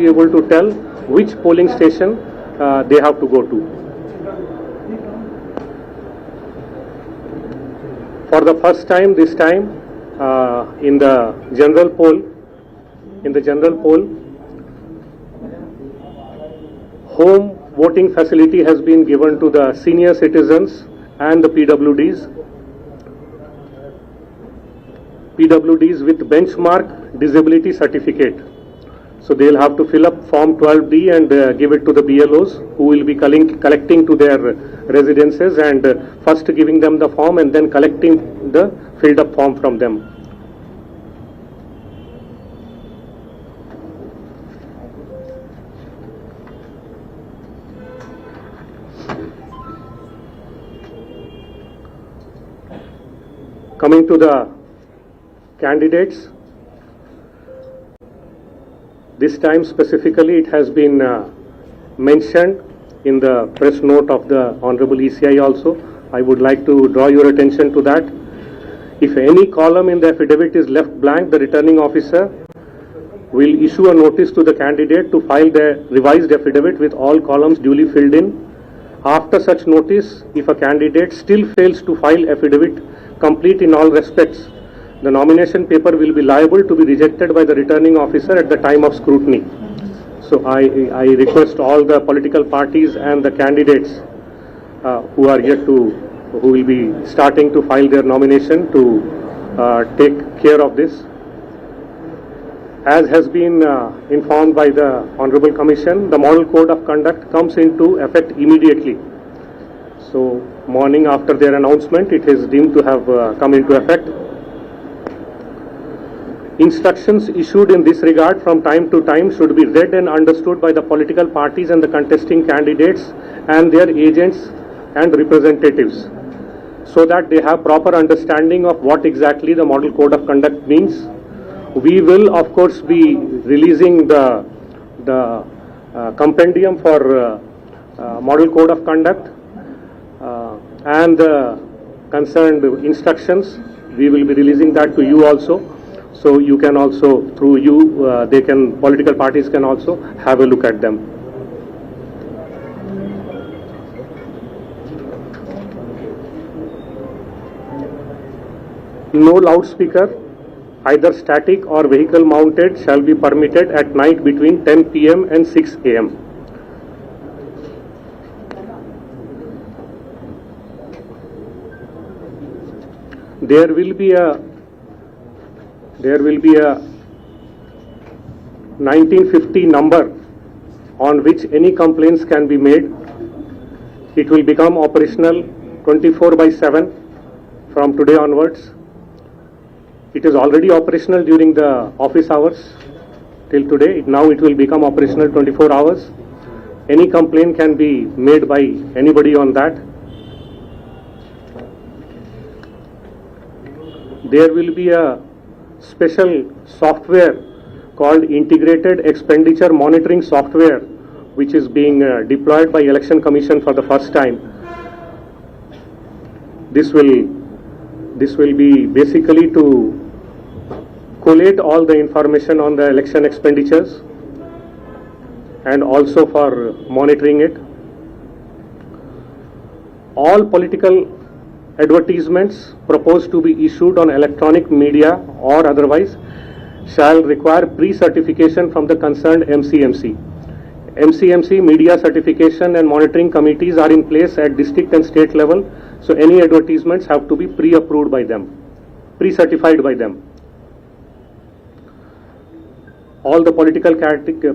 be able to tell which polling station they have to go to. For the first time this time in the general poll, home voting facility has been given to the senior citizens and the PWDs with benchmark disability certificate. So they'll have to fill up Form 12D and give it to the BLOs, who will be collecting to their residences and first giving them the form and then collecting the filled up form from them. Coming to the candidates, this time specifically it has been mentioned in the press note of the Honorable ECI also. I would like to draw your attention to that. If any column in the affidavit is left blank, the returning officer will issue a notice to the candidate to file the revised affidavit with all columns duly filled in. After such notice, if a candidate still fails to file affidavit complete in all respects, the nomination paper will be liable to be rejected by the returning officer at the time of scrutiny. So I request all the political parties and the candidates who will be starting to file their nomination to take care of this. As has been informed by the Honorable Commission, the Model Code of Conduct comes into effect immediately. So morning after their announcement, it is deemed to have come into effect. Instructions issued in this regard from time to time should be read and understood by the political parties and the contesting candidates and their agents and representatives, so that they have proper understanding of what exactly the Model Code of Conduct means. We will of course be releasing the compendium for Model Code of Conduct and the concerned instructions. We will be releasing that to you also. So you can also, through you, political parties can also have a look at them. No loudspeaker, either static or vehicle mounted, shall be permitted at night between 10 p.m. and 6 a.m. There will be a 1950 number on which any complaints can be made. It will become operational 24/7 from today onwards. It is already operational during the office hours till today. Now it will become operational 24 hours. Any complaint can be made by anybody on that. There will be a special software called Integrated Expenditure Monitoring Software, which is being deployed by Election Commission for the first time. This will be basically to collate all the information on the election expenditures and also for monitoring it. All political advertisements proposed to be issued on electronic media or otherwise shall require pre-certification from the concerned MCMC. MCMC media certification and monitoring committees are in place at district and state level, so any advertisements have to be pre-approved by them, pre-certified by them. All the political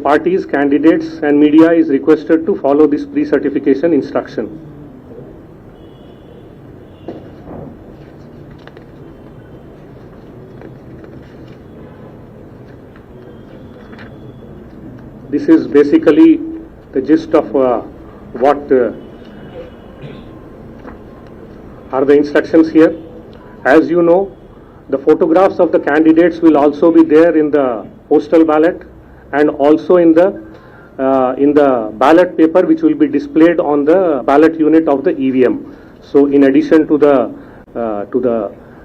parties, candidates and media is requested to follow this pre-certification instruction. This is basically the gist of what are the instructions here. As you know, the photographs of the candidates will also be there in the postal ballot and also in the ballot paper, which will be displayed on the ballot unit of the EVM. So in addition to the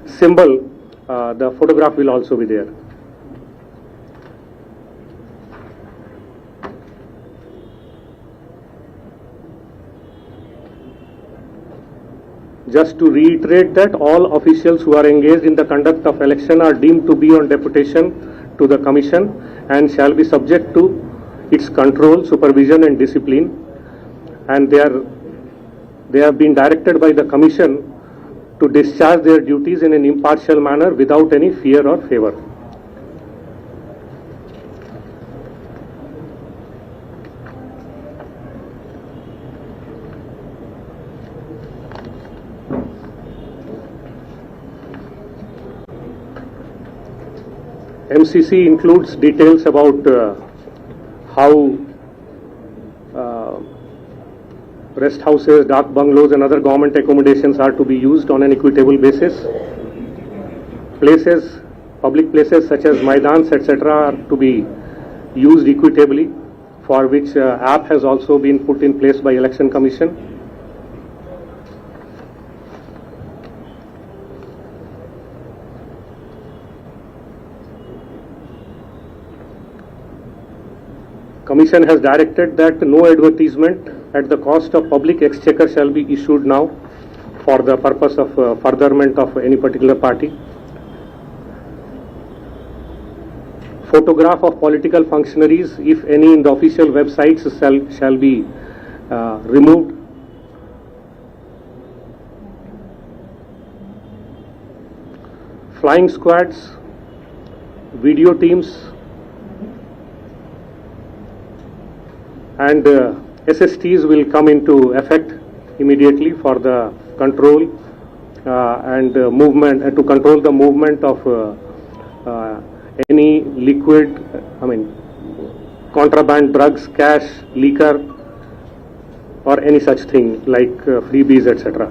symbol, the photograph will also be there. Just to reiterate that all officials who are engaged in the conduct of election are deemed to be on deputation to the Commission and shall be subject to its control, supervision and discipline, and they have been directed by the Commission to discharge their duties in an impartial manner without any fear or favor. MCC includes details about how rest houses, dark bungalows and other government accommodations are to be used on an equitable basis. Places, public places such as Maidans etc. are to be used equitably, for which app has also been put in place by Election Commission. Commission has directed that no advertisement at the cost of public exchequer shall be issued now for the purpose of furtherment of any particular party. Photograph of political functionaries, if any, in the official websites shall be removed. Flying squads, video teams and SSTs will come into effect immediately for the control and movement, to control the movement of any liquid, contraband drugs, cash, liquor or any such thing like freebies etc.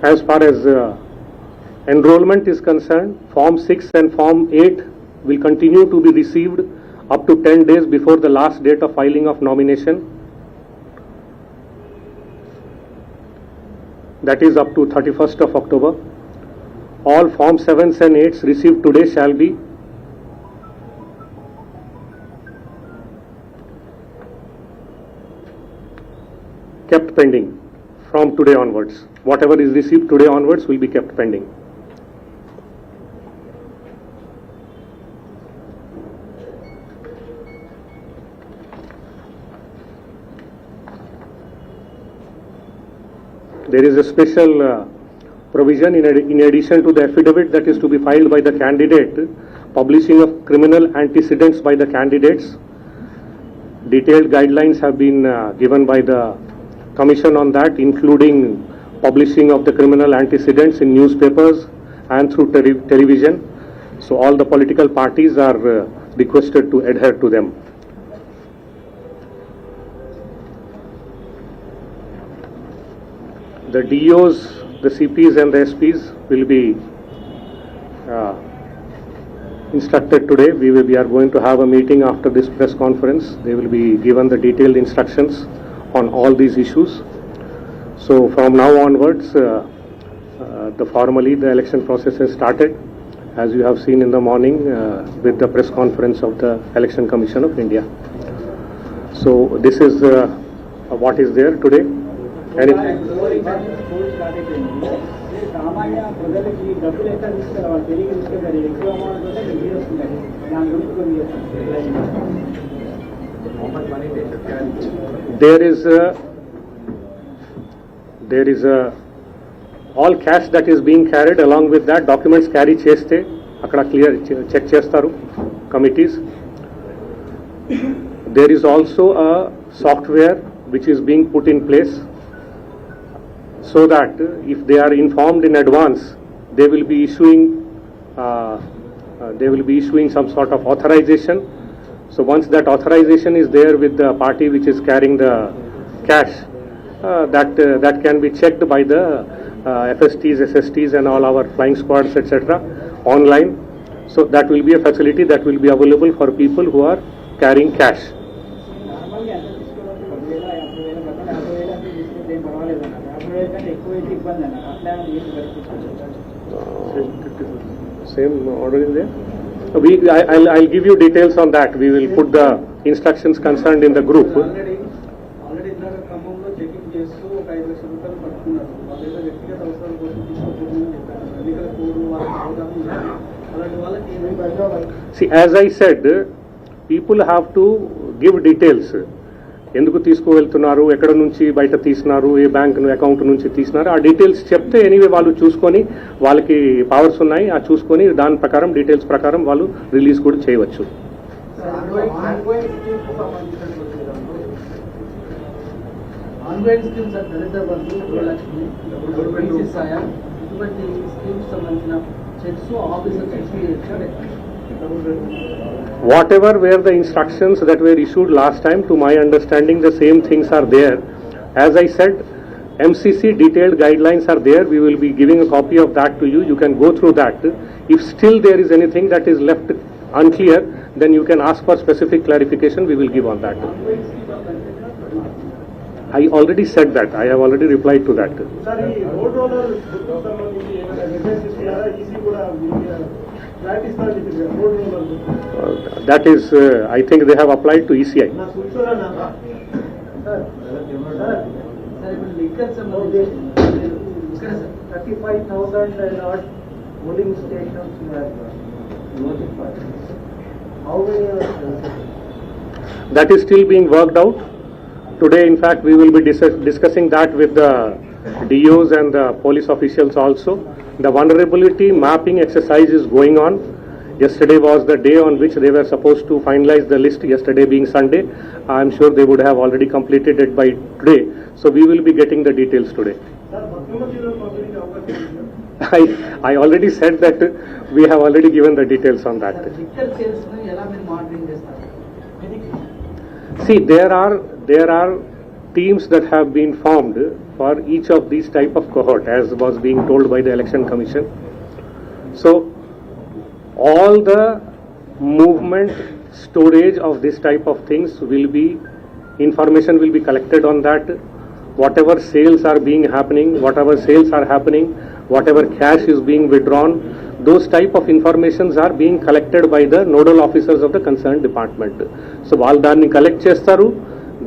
As far as enrollment is concerned, Form 6 and Form 8 will continue to be received up to 10 days before the last date of filing of nomination. That is up to 31st of October. All Form 7s and 8s received today shall be kept pending from today onwards. Whatever is received today onwards will be kept pending. There is a special provision in addition to the affidavit that is to be filed by the candidate, publishing of criminal antecedents by the candidates. Detailed guidelines have been given by the Commission on that, including publishing of the criminal antecedents in newspapers and through television. So all the political parties are requested to adhere to them. The DOs, the CPs and the SPs will be instructed today. We are going to have a meeting after this press conference. They will be given the detailed instructions on all these issues. So from now onwards, formally the election process has started, as you have seen in the morning with the press conference of the Election Commission of India. So this is what is there today. There is all cash that is being carried. Along with that, documents carry cheste akkada clear check chestaru committees. There is also a software which is being put in place, so that if they are informed in advance, they will be issuing some sort of authorization. So once that authorization is there with the party which is carrying the cash, that can be checked by the FSTs, SSTs and all our flying squads etc. online. So that will be a facility that will be available for people who are carrying cash. Same order is there? I'll give you details on that. We will put the instructions concerned in the group. Already ఇందాక క్రమంలో checking చేస్తూ ఒక 5 లక్షల రూపాయలు పట్టుకున్నారు. వాళ్ళ ఏదో వ్యక్తిగత అవసరాల కోసం తీసుకోకూడదని చెప్పారు. ఎన్నికల కోడ్ వాళ్ళకి అవగాహన ఉంది. అలాంటి వాళ్ళకి ఏమేమి See, as I said, people have to give details. ఎందుకు తీసుకువెళ్తున్నారు, ఎక్కడ నుంచి బయట తీసినారు, ఏ బ్యాంక్ అకౌంట్ నుంచి తీసినారు, ఆ డీటెయిల్స్ చెప్తే ఎనీవే వాళ్ళు చూసుకొని, వాళ్ళకి పవర్స్ ఉన్నాయి, ఆ చూసుకొని దాని ప్రకారం డీటెయిల్స్ ప్రకారం వాళ్ళు రిలీజ్ కూడా చేయవచ్చు. ఆన్లైన్ స్కీమ్స్ దళిత బంధు గృహలక్ష్మి ఇటువంటి స్కీమ్స్ సంబంధించిన checks officer checks Whatever were the instructions that were issued last time, to my understanding the same things are there. As I said, MCC detailed guidelines are there. We will be giving a copy of that to you. You can go through that. If still there is anything that is left unclear, then you can ask for specific clarification. We will give on that. I already said that. I have already replied to that. That is, I think they have applied to ECI. ఇక్కడ 35,000 and odd polling stations were notified. How many are That is still being worked out. Today, in fact, we will be discussing that with the DOs and the police officials also. The vulnerability mapping exercise is going on. Yesterday was the day on which they were supposed to finalize the list, yesterday being Sunday. I am sure they would have already completed it by today. So we will be getting the details today. I already said that we have already given the details on that. See, there are teams that have been formed for each of these type of cohort, as was being told by the Election Commission. So all the movement, storage of this type of things will be, information will be collected on that. Whatever sales are being happening, whatever sales are happening, whatever cash is being withdrawn, those type of informations are being collected by the nodal officers of the concerned department. So వాళ్ళు దాన్ని collect చేస్తారు.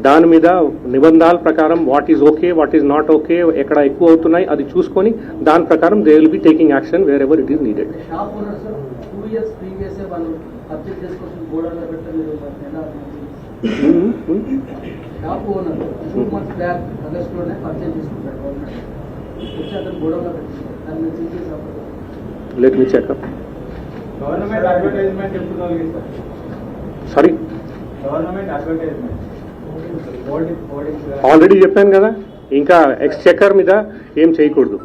దాని మీద నిబంధనల ప్రకారం what is okay, what is not okay, ఎక్కడ ఎక్కువ అవుతున్నాయి అది చూసుకొని దాని ప్రకారం they will be taking action where ever it is needed. Let me check up. Government advertisement Sorry? Government advertisement. Already చెప్పాను కదా, ఇంకా ఎక్స్చెకర్ మీద ఏం చేయకూడదు.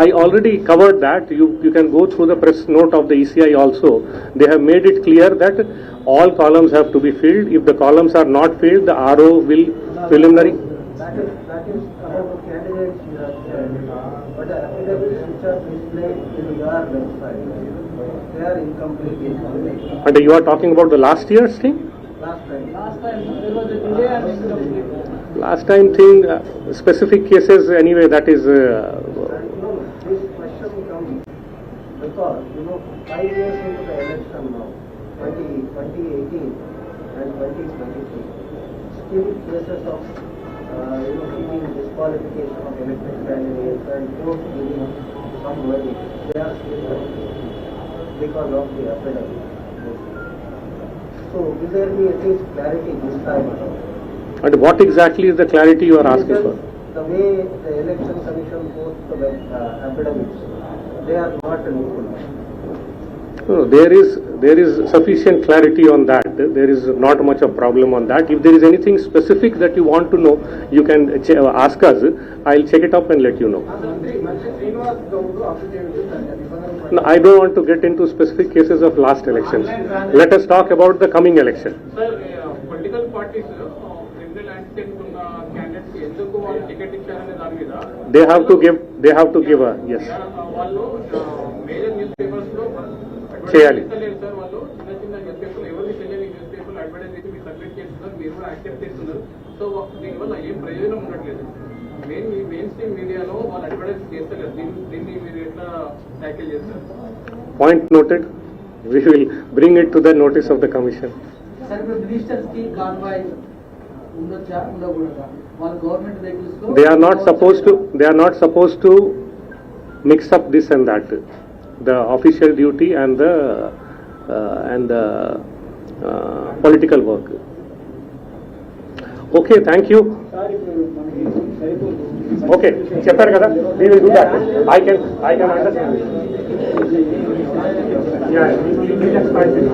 I already covered that. You can go through the press note of the ECI also. They have made it clear that all columns have to be filled. If the columns are not filled, the RO will preliminary. That is about the candidates you have said. But the affidavits which are displayed in your website, they are incomplete. And you are talking about the last year's thing? Last time there was a delay and incomplete. Last time thing, specific cases anyway, that is... This question comes because, 5 years into the election now, 2018 and 2023, still cases of, giving disqualification of elected candidates and court giving some verdict, they are still because of the affidavit. So, will there be at least clarity this time around? And what exactly is the clarity you are asking for? The way the election commission posts the affidavits, they are not neutral. No, there is sufficient clarity on that. There is not much of problem on that. If there is anything specific that you want to know, you can ask us. I'll check it up and let you know. No, I don't want to get into specific cases of last elections. Let us talk about the coming election. Sir, political parties criminal antecedents ఉన్న candidates ఎందుకు ticket ఇచ్చారనే దాని మీద They have to give a yes. వాళ్ళు mail papers లో చేయాలి. లేదు sir, వాళ్ళు చిన్న చిన్న న్యూస్ పేపర్లు ఎవరికి తెలియని న్యూస్ పేపర్లు అడ్వర్టైజ్ చేసి మీరు సబ్మిట్ చేస్తున్నారు, మీరు కూడా యాక్సెప్ట్ చేస్తున్నారు. సో దీనివల్ల ఏం ప్రయోజనం ఉండట్లేదు. మెయిన్ స్ట్రీమ్ మీడియాలో వాళ్ళు అడ్వర్టైజ్ చేస్తలేరు. దీన్ని మీరు ఎట్లా ట్యాకిల్ చేస్తారు? Point noted. We will bring it to the notice of the commission. Sir ఇప్పుడు మినిస్టర్స్ కి కాన్వాయ్ ఉండొచ్చా ఉండకూడదా? వాళ్ళ గవర్నమెంట్ వెహికల్స్ లో They are not supposed to mix up this and that, the official duty and the political work. Okay, thank you. Okay, చెప్పారు కదా, we will do that. I can understand. Yeah, we will expand it.